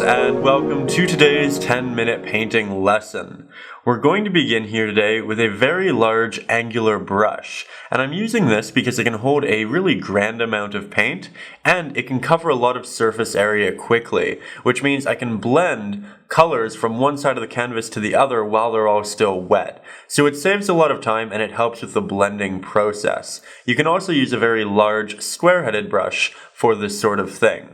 and welcome to today's 10-minute painting lesson. We're going to begin here today with a very large angular brush, and I'm using this because it can hold a really grand amount of paint and it can cover a lot of surface area quickly, which means I can blend colors from one side of the canvas to the other while they're all still wet. So it saves a lot of time and it helps with the blending process. You can also use a very large square-headed brush for this sort of thing.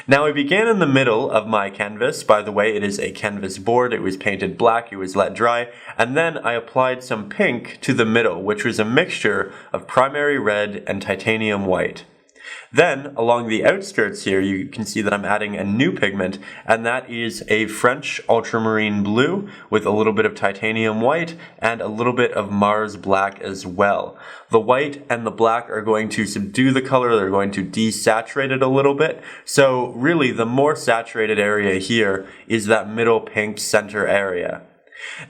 Now I began in the middle of my canvas. By the way, it is a canvas board. It was painted black, it was let dry, and then I applied some pink to the middle, which was a mixture of primary red and titanium white. Then, along the outskirts here, you can see that I'm adding a new pigment, and that is a French ultramarine blue with a little bit of titanium white and a little bit of Mars black as well. The white and the black are going to subdue the color, they're going to desaturate it a little bit. So really, the more saturated area here is that middle pink center area.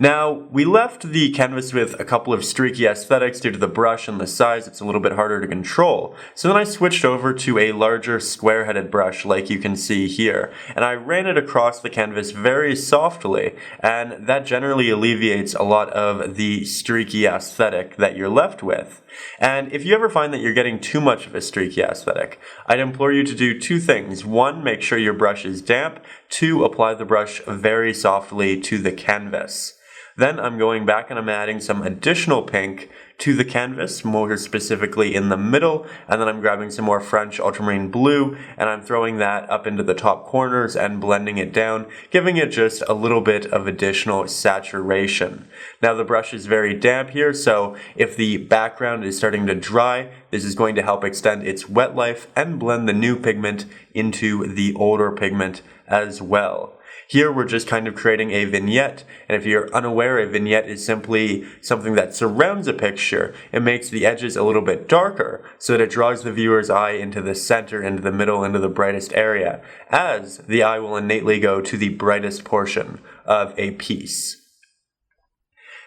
Now, we left the canvas with a couple of streaky aesthetics due to the brush and the size. It's a little bit harder to control. So then I switched over to a larger square-headed brush like you can see here. And I ran it across the canvas very softly, and that generally alleviates a lot of the streaky aesthetic that you're left with. And if you ever find that you're getting too much of a streaky aesthetic, I'd implore you to do two things. One, make sure your brush is damp. Two, apply the brush very softly to the canvas. Then I'm going back and I'm adding some additional pink to the canvas, more specifically in the middle, and then I'm grabbing some more French ultramarine blue and I'm throwing that up into the top corners and blending it down, giving it just a little bit of additional saturation. Now the brush is very damp here, so if the background is starting to dry, this is going to help extend its wet life and blend the new pigment into the older pigment as well. Here we're just kind of creating a vignette, and if you're unaware, a vignette is simply something that surrounds a picture. It makes the edges a little bit darker so that it draws the viewer's eye into the center, into the middle, into the brightest area, as the eye will innately go to the brightest portion of a piece.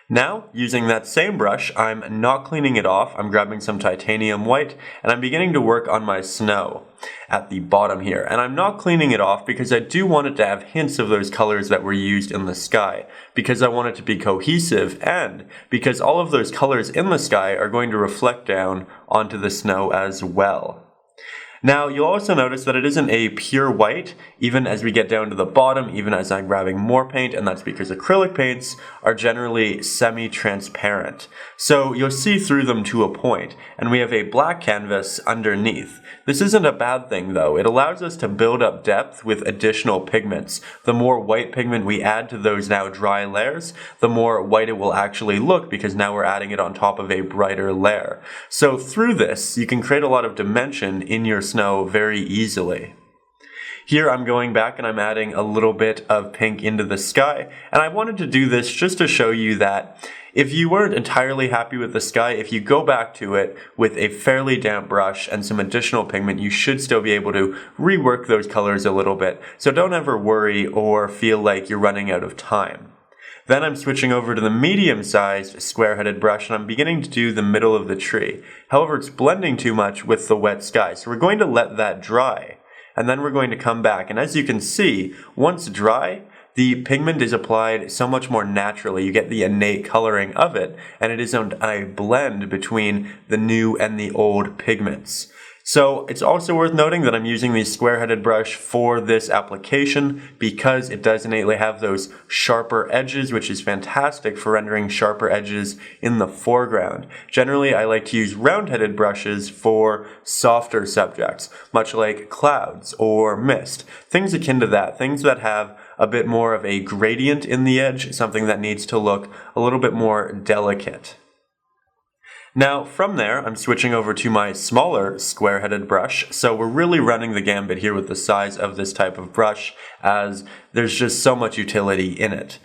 Now, using that same brush, I'm not cleaning it off, I'm grabbing some titanium white, and I'm beginning to work on my snow at the bottom here. And I'm not cleaning it off because I do want it to have hints of those colors that were used in the sky, because I want it to be cohesive, and because all of those colors in the sky are going to reflect down onto the snow as well. Now, you'll also notice that it isn't a pure white, even as we get down to the bottom, even as I'm grabbing more paint, and that's because acrylic paints are generally semi-transparent. So you'll see through them to a point, and we have a black canvas underneath. This isn't a bad thing though. It allows us to build up depth with additional pigments. The more white pigment we add to those now dry layers, the more white it will actually look, because now we're adding it on top of a brighter layer. So through this, you can create a lot of dimension in your snow very easily. Here I'm going back and I'm adding a little bit of pink into the sky, and I wanted to do this just to show you that if you weren't entirely happy with the sky, if you go back to it with a fairly damp brush and some additional pigment, you should still be able to rework those colors a little bit. So don't ever worry or feel like you're running out of time. Then I'm switching over to the medium-sized square-headed brush and I'm beginning to do the middle of the tree. However, it's blending too much with the wet sky, so we're going to let that dry. And then we're going to come back, and as you can see, once dry, the pigment is applied so much more naturally. You get the innate coloring of it, and it isn't a blend between the new and the old pigments. So it's also worth noting that I'm using the square-headed brush for this application because it does innately have those sharper edges, which is fantastic for rendering sharper edges in the foreground. Generally, I like to use round-headed brushes for softer subjects, much like clouds or mist. Things akin to that, things that have a bit more of a gradient in the edge, something that needs to look a little bit more delicate. Now, from there, I'm switching over to my smaller square-headed brush, so we're really running the gambit here with the size of this type of brush, as there's just so much utility in it.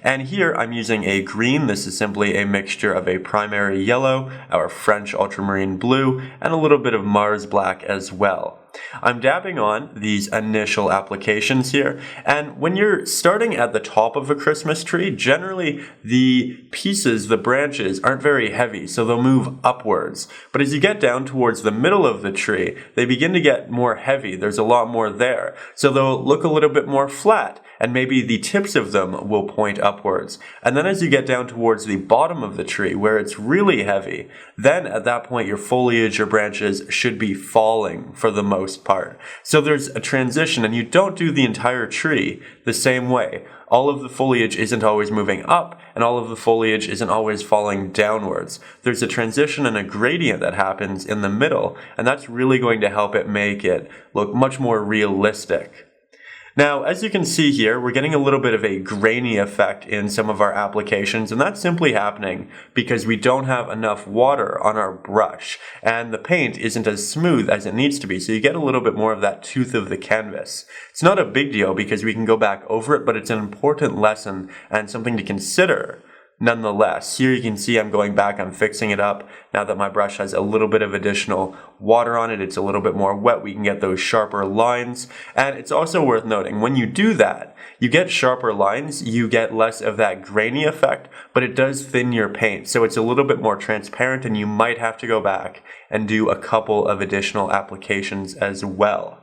And here I'm using a green. This is simply a mixture of a primary yellow, our French ultramarine blue, and a little bit of Mars black as well. I'm dabbing on these initial applications here, and when you're starting at the top of a Christmas tree, generally the pieces, the branches, aren't very heavy, so they'll move upwards. But as you get down towards the middle of the tree, they begin to get more heavy. There's a lot more there, so they'll look a little bit more flat, and maybe the tips of them will point upwards. And then as you get down towards the bottom of the tree, where it's really heavy, then at that point your foliage or branches should be falling for the most part. So there's a transition, and you don't do the entire tree the same way. All of the foliage isn't always moving up, and all of the foliage isn't always falling downwards. There's a transition and a gradient that happens in the middle, and that's really going to help it make it look much more realistic. Now, as you can see here, we're getting a little bit of a grainy effect in some of our applications, and that's simply happening because we don't have enough water on our brush, and the paint isn't as smooth as it needs to be, so you get a little bit more of that tooth of the canvas. It's not a big deal because we can go back over it, but it's an important lesson and something to consider. Nonetheless, here you can see I'm going back, I'm fixing it up. Now that my brush has a little bit of additional water on it, it's a little bit more wet, we can get those sharper lines. And it's also worth noting, when you do that, you get sharper lines, you get less of that grainy effect, but it does thin your paint. So it's a little bit more transparent, and you might have to go back and do a couple of additional applications as well.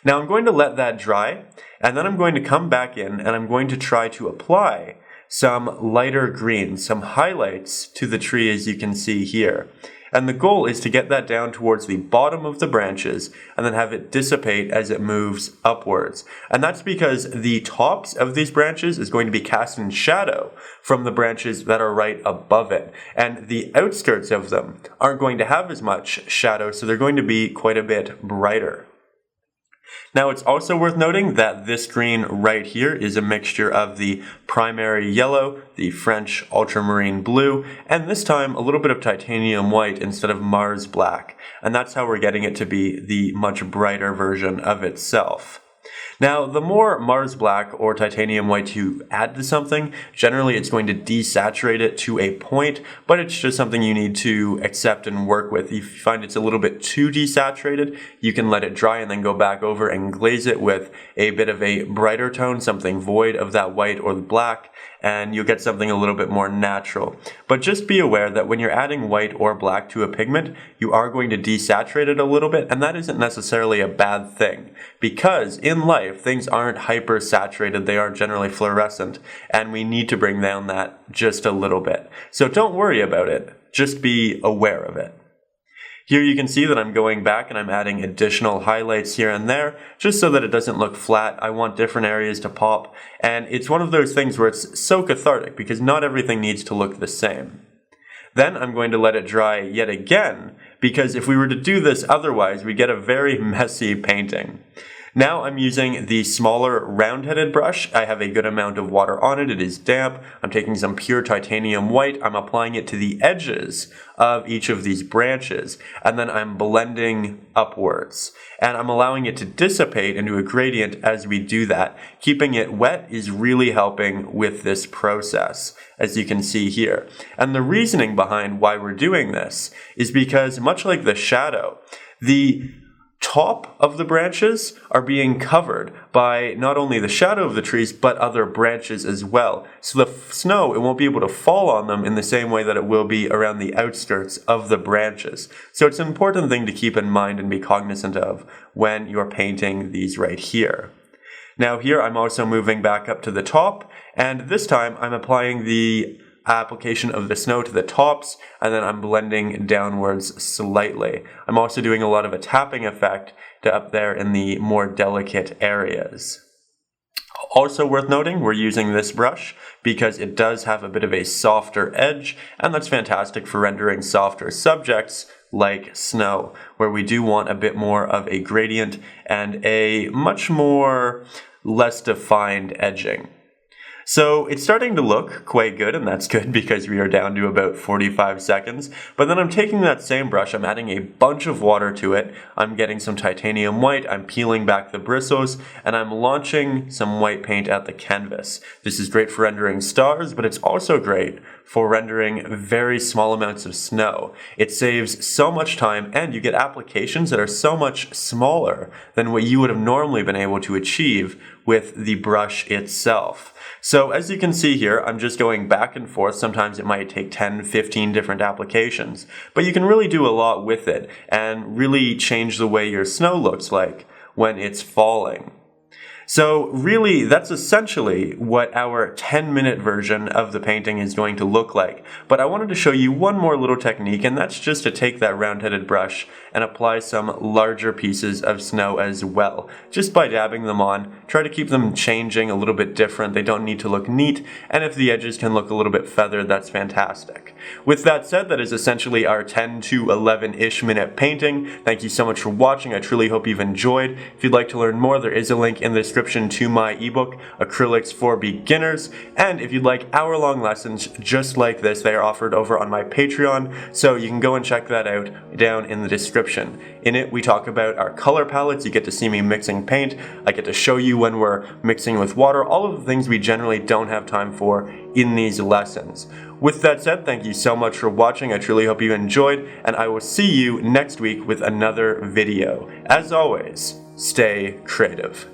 Now I'm going to let that dry, and then I'm going to come back in and I'm going to try to apply some lighter green, some highlights to the tree, as you can see here. And the goal is to get that down towards the bottom of the branches and then have it dissipate as it moves upwards. And that's because the tops of these branches is going to be cast in shadow from the branches that are right above it. And the outskirts of them aren't going to have as much shadow, so they're going to be quite a bit brighter. Now, it's also worth noting that this green right here is a mixture of the primary yellow, the French ultramarine blue, and this time a little bit of titanium white instead of Mars black. And that's how we're getting it to be the much brighter version of itself. Now, the more Mars black or titanium white you add to something, generally it's going to desaturate it to a point, but it's just something you need to accept and work with. If you find it's a little bit too desaturated, you can let it dry and then go back over and glaze it with a bit of a brighter tone, something void of that white or the black, and you'll get something a little bit more natural. But just be aware that when you're adding white or black to a pigment, you are going to desaturate it a little bit, and that isn't necessarily a bad thing, because in life, things aren't hyper saturated, they aren't generally fluorescent, and we need to bring down that just a little bit. So don't worry about it, just be aware of it. Here you can see that I'm going back and I'm adding additional highlights here and there, just so that it doesn't look flat. I want different areas to pop, and it's one of those things where it's so cathartic because not everything needs to look the same. Then I'm going to let it dry yet again, because if we were to do this otherwise, we get a very messy painting. Now I'm using the smaller round-headed brush. I have a good amount of water on it. It is damp. I'm taking some pure titanium white. I'm applying it to the edges of each of these branches, and then I'm blending upwards. And I'm allowing it to dissipate into a gradient as we do that. Keeping it wet is really helping with this process, as you can see here. And the reasoning behind why we're doing this is because, much like the shadow, the top of the branches are being covered by not only the shadow of the trees, but other branches as well. So the snow, it won't be able to fall on them in the same way that it will be around the outskirts of the branches. So it's an important thing to keep in mind and be cognizant of when you're painting these right here. Now here I'm also moving back up to the top, and this time I'm applying the application of the snow to the tops, and then I'm blending downwards slightly. I'm also doing a lot of a tapping effect to up there in the more delicate areas. Also worth noting, we're using this brush because it does have a bit of a softer edge, and that's fantastic for rendering softer subjects like snow, where we do want a bit more of a gradient and a much more less defined edging. So it's starting to look quite good, and that's good because we are down to about 45 seconds. But then I'm taking that same brush, I'm adding a bunch of water to it, I'm getting some titanium white, I'm peeling back the bristles, and I'm launching some white paint at the canvas. This is great for rendering stars, but it's also great for rendering very small amounts of snow. It saves so much time, and you get applications that are so much smaller than what you would have normally been able to achieve with the brush itself. So as you can see here, I'm just going back and forth. Sometimes it might take 10, 15 different applications, but you can really do a lot with it and really change the way your snow looks like when it's falling. So really, that's essentially what our 10-minute version of the painting is going to look like. But I wanted to show you one more little technique, and that's just to take that round-headed brush and apply some larger pieces of snow as well. Just by dabbing them on, try to keep them changing a little bit different. They don't need to look neat, and if the edges can look a little bit feathered, that's fantastic. With that said, that is essentially our 10 to 11-ish minute painting. Thank you so much for watching. I truly hope you've enjoyed. If you'd like to learn more, there is a link in the description to my ebook, Acrylics for Beginners. And if you'd like hour-long lessons just like this, they are offered over on my Patreon, so you can go and check that out down in the description. In it, we talk about our color palettes. You get to see me mixing paint. I get to show you when we're mixing with water, all of the things we generally don't have time for in these lessons. With that said, thank you so much for watching. I truly hope you enjoyed, and I will see you next week with another video. As always, stay creative.